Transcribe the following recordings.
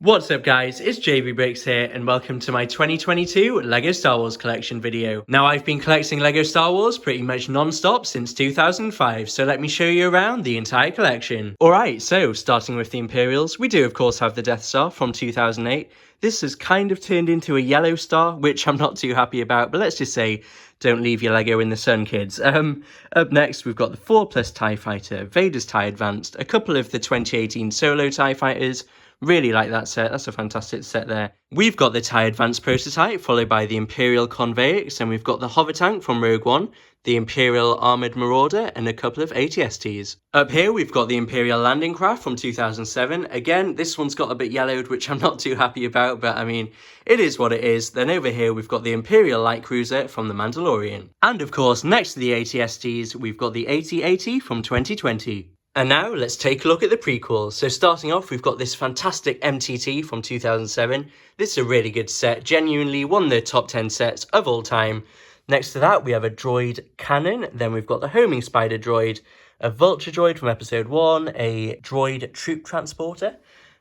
What's up guys, it's JB Bricks here and welcome to my 2022 LEGO Star Wars collection video. Now I've been collecting LEGO Star Wars pretty much non-stop since 2005, so let me show you around the entire collection. Alright, so starting with the Imperials, we do of course have the Death Star from 2008. This has kind of turned into a yellow star, which I'm not too happy about, but let's just say don't leave your Lego in the sun, kids. Up next, we've got the 4+ TIE Fighter, Vader's TIE Advanced, a couple of the 2018 Solo TIE Fighters. Really like that set, that's a fantastic set there. We've got the TIE Advanced prototype, followed by the Imperial Convex, and we've got the Hover Tank from Rogue One, the Imperial Armoured Marauder, and a couple of ATSTs. Up here, we've got the Imperial Landing Craft from 2007. Again, this one's got a bit yellowed, which I'm not too happy about, but I mean, it is what it is. Then over here, we've got the Imperial Light Cruiser from The Mandalorian. And of course, next to the ATSTs, we've got the AT-AT from 2020. And now let's take a look at the prequels. So starting off, we've got this fantastic MTT from 2007. This is a really good set, genuinely one of the top 10 sets of all time. Next to that, we have a droid cannon. Then we've got the homing spider droid, a vulture droid from episode 1, a droid troop transporter,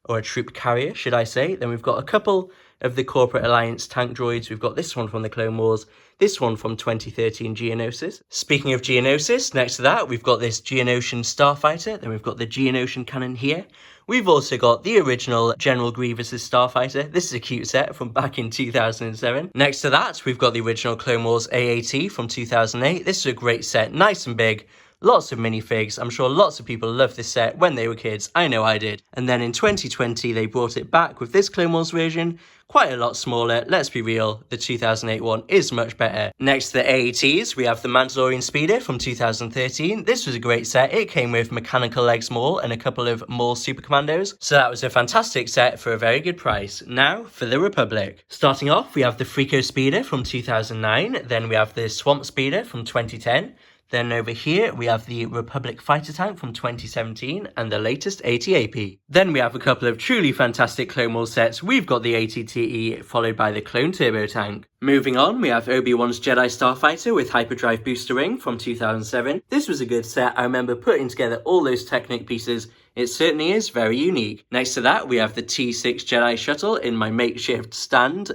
or a troop carrier, should I say. Then we've got a couple of the Corporate Alliance tank droids. We've got this one from the Clone Wars, this one from 2013 Geonosis. Speaking of Geonosis, next to that, we've got this Geonosian Starfighter. Then we've got the Geonosian cannon here. We've also got the original General Grievous's Starfighter. This is a cute set from back in 2007. Next to that, we've got the original Clone Wars AAT from 2008. This is a great set, nice and big. Lots of minifigs. I'm sure lots of people loved this set when they were kids. I know I did. And then in 2020, they brought it back with this Clone Wars version. Quite a lot smaller. Let's be real, the 2008 one is much better. Next to the AATs, we have the Mandalorian Speeder from 2013. This was a great set. It came with mechanical legs Maul and a couple of Maul Super Commandos. So that was a fantastic set for a very good price. Now for the Republic. Starting off, we have the Frico Speeder from 2009. Then we have the Swamp Speeder from 2010. Then over here, we have the Republic Fighter Tank from 2017 and the latest AT-AP. Then we have a couple of truly fantastic Clone Wars sets. We've got the AT-TE followed by the Clone Turbo Tank. Moving on, we have ObiWan's Jedi Starfighter with Hyperdrive Booster Ring from 2007. This was a good set. I remember putting together all those Technic pieces. It certainly is very unique. Next to that, we have the T6 Jedi Shuttle in my makeshift stand.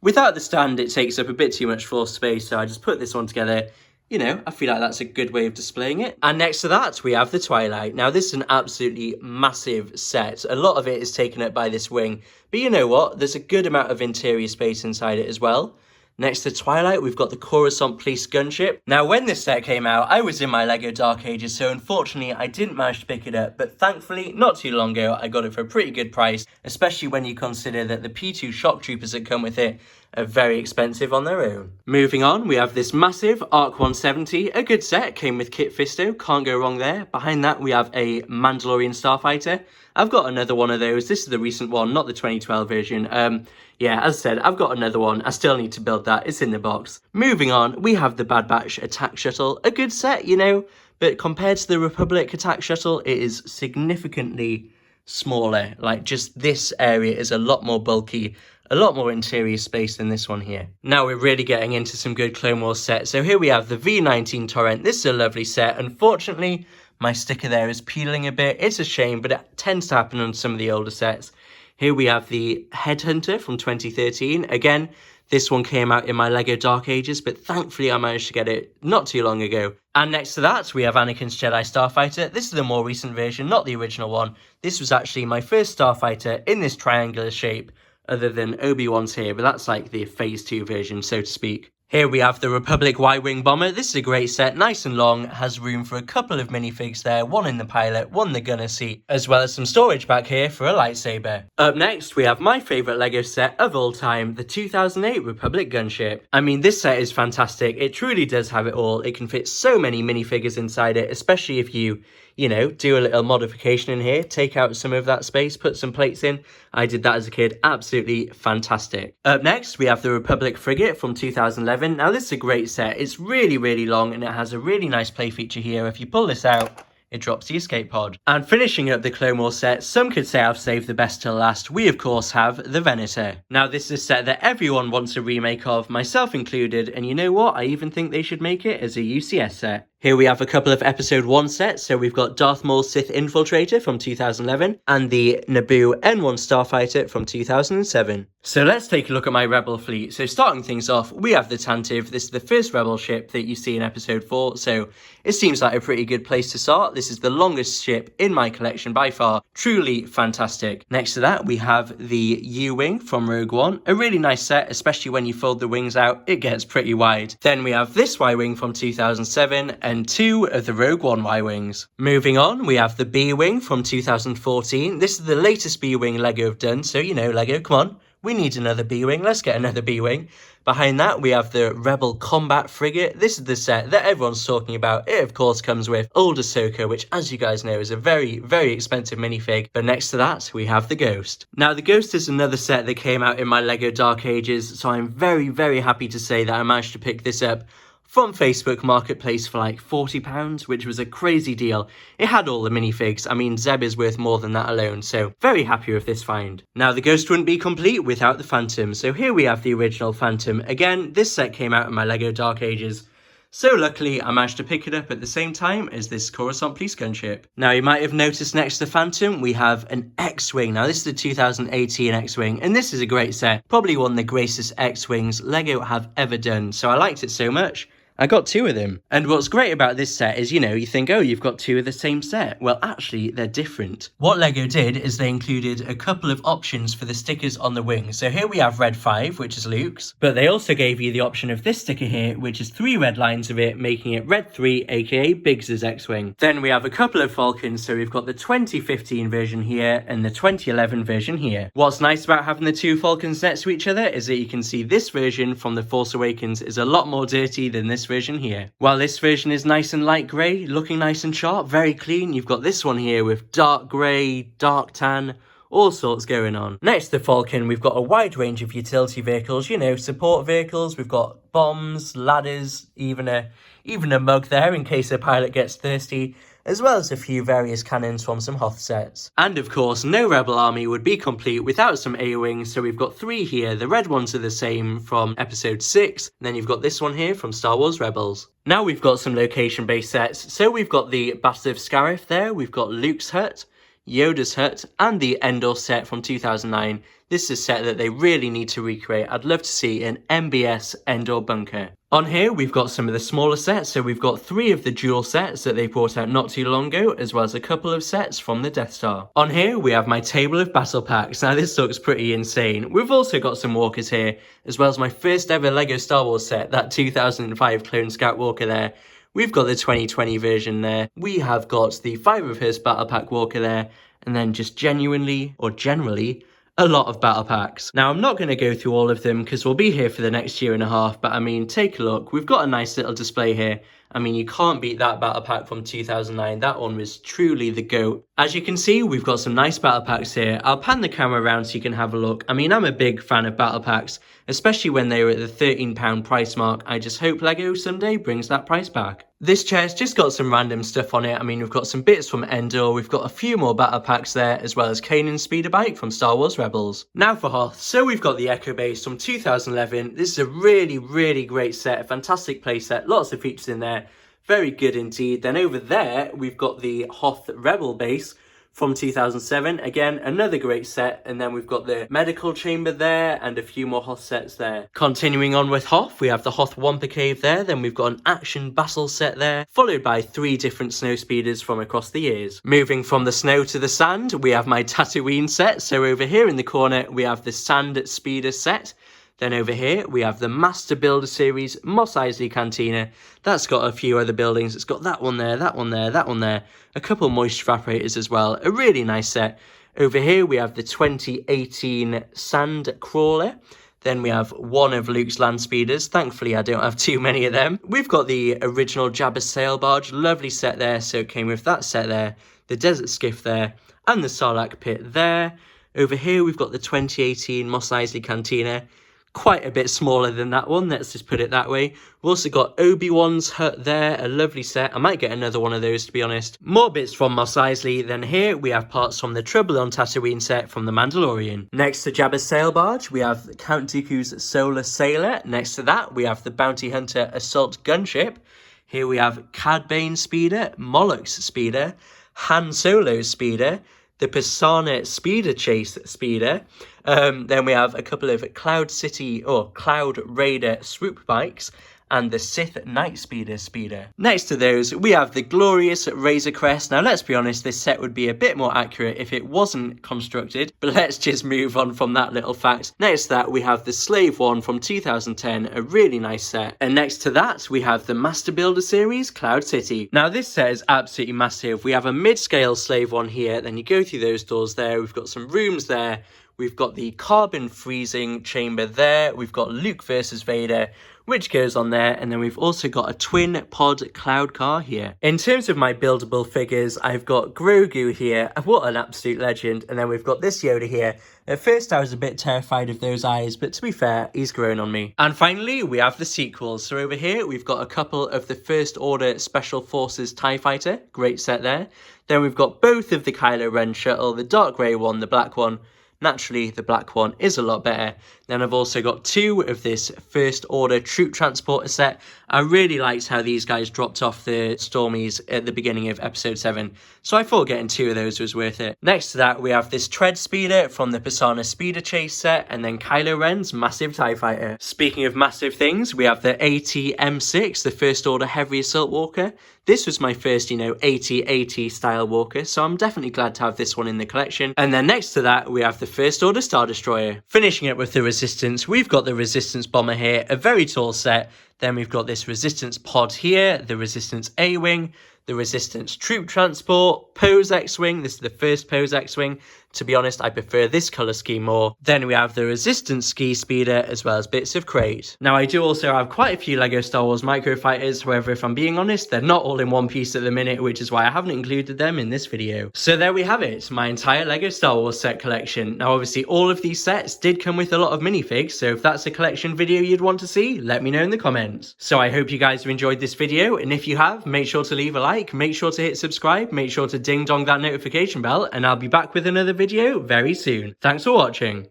Without the stand, it takes up a bit too much floor space, so I just put this one together. You know, I feel like that's a good way of displaying it. And next to that, we have the Twilight. Now, this is an absolutely massive set. A lot of it is taken up by this wing. But you know what? There's a good amount of interior space inside it as well. Next to Twilight, we've got the Coruscant Police Gunship. Now, when this set came out, I was in my LEGO Dark Ages, so unfortunately, I didn't manage to pick it up. But thankfully, not too long ago, I got it for a pretty good price, especially when you consider that the P2 shock troopers that come with it are very expensive on their own. Moving on, we have this massive Arc 170, a good set, came with Kit Fisto, can't go wrong there. Behind that, we have a Mandalorian Starfighter. I've got another one of those. This is the recent one, not the 2012 version. Yeah, as I said, I've got another one. I still need to build that. It's in the box. Moving on, we have the Bad Batch Attack Shuttle. A good set, you know, but compared to the Republic Attack Shuttle, it is significantly smaller. Like, just this area is a lot more bulky, a lot more interior space than this one here. Now we're really getting into some good Clone Wars sets. So here we have the V19 Torrent. This is a lovely set. Unfortunately, my sticker there is peeling a bit. It's a shame, but it tends to happen on some of the older sets. Here we have the Headhunter from 2013. Again, this one came out in my LEGO Dark Ages, but thankfully I managed to get it not too long ago. And next to that, we have Anakins Jedi Starfighter. This is the more recent version, not the original one. This was actually my first Starfighter in this triangular shape, other than Obi-Wan's here, but that's like the Phase 2 version, so to speak. Here we have the Republic Y-Wing Bomber. This is a great set, nice and long, has room for a couple of minifigs there, one in the pilot, one in the gunner seat, as well as some storage back here for a lightsaber. Up next, we have my favourite LEGO set of all time, the 2008 Republic Gunship. I mean, this set is fantastic. It truly does have it all. It can fit so many minifigures inside it, especially if you know, do a little modification in here, take out some of that space, put some plates in. I did that as a kid, absolutely fantastic. Up next, we have the Republic Frigate from 2011. Now, this is a great set. It's really, really long, and it has a really nice play feature here. If you pull this out, it drops the escape pod. And finishing up the Clone Wars set, some could say I've saved the best till last. We, of course, have the Venator. Now, this is a set that everyone wants a remake of, myself included, and you know what? I even think they should make it as a UCS set. Here we have a couple of episode 1 sets, so we've got Darth Maul's Sith Infiltrator from 2011 and the Naboo N1 Starfighter from 2007. So let's take a look at my Rebel fleet. So starting things off, we have the Tantive. This is the first Rebel ship that you see in episode 4, so it seems like a pretty good place to start. This is the longest ship in my collection by far. Truly fantastic. Next to that, we have the U-Wing from Rogue One. A really nice set, especially when you fold the wings out, it gets pretty wide. Then we have this Y-Wing from 2007 and 2 of the Rogue One Y-Wings. Moving on, we have the B-Wing from 2014. This is the latest B-Wing LEGO have done, so you know, LEGO, come on. We need another B-Wing, let's get another B-Wing. Behind that, we have the Rebel Combat Frigate. This is the set that everyone's talking about. It, of course, comes with Old Ahsoka, which, as you guys know, is a very, very expensive minifig. But next to that, we have the Ghost. Now, the Ghost is another set that came out in my LEGO Dark Ages, so I'm very, very happy to say that I managed to pick this up from Facebook Marketplace for like £40, which was a crazy deal. It had all the minifigs. I mean, Zeb is worth more than that alone, so very happy with this find. Now, the Ghost wouldn't be complete without the Phantom, so here we have the original Phantom. Again, this set came out in my LEGO Dark Ages, so luckily I managed to pick it up at the same time as this Coruscant police gunship. Now, you might have noticed next to the Phantom, we have an X-Wing. Now, this is the 2018 X-Wing, and this is a great set. Probably one of the greatest X-Wings LEGO have ever done, so I liked it so much. I got 2 of them. And what's great about this set is, you know, you think, oh, you've got 2 of the same set. Well, actually, they're different. What LEGO did is they included a couple of options for the stickers on the wings. So here we have Red 5, which is Luke's. But they also gave you the option of this sticker here, which is 3 red lines of it, making it Red 3, aka Biggs' X-Wing. Then we have a couple of Falcons. So we've got the 2015 version here and the 2011 version here. What's nice about having the 2 Falcons next to each other is that you can see this version from The Force Awakens is a lot more dirty than this version here. While this version is nice and light grey, looking nice and sharp, very clean, you've got this one here with dark grey, dark tan, all sorts going on. Next to the Falcon, we've got a wide range of utility vehicles, you know, support vehicles, we've got bombs, ladders, even a mug there in case a pilot gets thirsty, as well as a few various cannons from some Hoth sets. And of course, no Rebel army would be complete without some A-Wings, so we've got 3 here. The red ones are the same from episode 6, and then you've got this one here from Star Wars Rebels. Now we've got some location-based sets, so we've got the Battle of Scarif there, we've got Luke's hut, Yoda's hut, and the Endor set from 2009. This is a set that they really need to recreate. I'd love to see an MBS Endor bunker. On here, we've got some of the smaller sets, so we've got 3 of the dual sets that they brought out not too long ago, as well as a couple of sets from the Death Star. On here, we have my table of battle packs. Now, this looks pretty insane. We've also got some walkers here, as well as my first ever LEGO Star Wars set, that 2005 Clone Scout walker there. We've got the 2020 version there. We have got the 5 of Hearth battle pack walker there, and then just genuinely, or generally, a lot of battle packs. Now, I'm not going to go through all of them because we'll be here for the next year and a half, but I mean, take a look. We've got a nice little display here. I mean, you can't beat that battle pack from 2009. That one was truly the GOAT. As you can see, we've got some nice battle packs here. I'll pan the camera around so you can have a look. I mean, I'm a big fan of battle packs, especially when they were at the £13 price mark. I just hope LEGO someday brings that price back. This chair's just got some random stuff on it. I mean, we've got some bits from Endor, we've got a few more battle packs there, as well as Kanan's speeder bike from Star Wars Rebels. Now for Hoth. So we've got the Echo Base from 2011. This is a really, really great set, a fantastic play set, lots of features in there. Very good indeed. Then over there, we've got the Hoth Rebel Base from 2007. Again, another great set. And then we've got the medical chamber there and a few more Hoth sets there. Continuing on with Hoth, we have the Hoth Wampa Cave there. Then we've got an action battle set there, followed by 3 different snow speeders from across the years. Moving from the snow to the sand, we have my Tatooine set. So over here in the corner, we have the sand speeder set. Then over here, we have the Master Builder Series Mos Eisley Cantina. That's got a few other buildings. It's got that one there, that one there, that one there. A couple moisture evaporators as well. A really nice set. Over here, we have the 2018 Sand Crawler. Then we have one of Luke's land speeders. Thankfully, I don't have too many of them. We've got the original Jabba sail barge. Lovely set there. So it came with that set there. The desert skiff there. And the Sarlacc pit there. Over here, we've got the 2018 Mos Eisley Cantina. Quite a bit smaller than that one, let's just put it that way. We've also got ObiWan's hut there, a lovely set. I might get another one of those, to be honest. More bits from Mos Eisley. Then here we have parts from the Trouble on Tatooine set from The Mandalorian. Next to Jabba's sail barge, we have Count Dooku's Solar Sailor. Next to that, we have the Bounty Hunter Assault Gunship. Here we have Cad Bane's speeder, Moloch's speeder, Han Solo's speeder, the Pisana Speeder Chase speeder. Then we have a couple of Cloud Raider swoop bikes, and the Sith Night speeder. Next to those, we have the glorious Razor Crest. Now, let's be honest, this set would be a bit more accurate if it wasn't constructed, but let's just move on from that little fact. Next to that, we have the Slave One from 2010, a really nice set. And next to that, we have the Master Builder series, Cloud City. Now, this set is absolutely massive. We have a mid-scale Slave One here, then you go through those doors there, we've got some rooms there, we've got the carbon freezing chamber there, we've got Luke versus Vader, which goes on there, and then we've also got a twin pod cloud car here. In terms of my buildable figures, I've got Grogu here, what an absolute legend, and then we've got this Yoda here. At first I was a bit terrified of those eyes, but to be fair, he's grown on me. And finally, we have the sequels. So over here, we've got a couple of the First Order Special Forces TIE Fighter, great set there. Then we've got both of the Kylo Ren shuttle, the dark grey one, the black one. Naturally, the black one is a lot better. Then I've also got two of this First Order Troop Transporter set. I really liked how these guys dropped off the Stormies at the beginning of Episode 7, so I thought getting two of those was worth it. Next to that, we have this Tread Speeder from the Pisana Speeder Chase set, and then Kylo Ren's massive TIE Fighter. Speaking of massive things, we have the AT-M6, the First Order Heavy Assault Walker. This was my first, AT-AT style walker, so I'm definitely glad to have this one in the collection. And then next to that, we have the First Order Star Destroyer. Finishing it with the Resistance, we've got the Resistance Bomber here, a very tall set. Then we've got this Resistance Pod here, the Resistance A-Wing, the Resistance Troop Transport, Pose X-Wing. This is the first Pose X-Wing. To be honest, I prefer this colour scheme more. Then we have the Resistance Ski Speeder, as well as bits of crate. Now, I do also have quite a few LEGO Star Wars Microfighters. However, if I'm being honest, they're not all in one piece at the minute, which is why I haven't included them in this video. So there we have it, my entire LEGO Star Wars set collection. Now, obviously, all of these sets did come with a lot of minifigs, so if that's a collection video you'd want to see, let me know in the comments. So I hope you guys have enjoyed this video, and if you have, make sure to leave a like, make sure to hit subscribe, make sure to ding dong that notification bell, and I'll be back with another video very soon. Thanks for watching.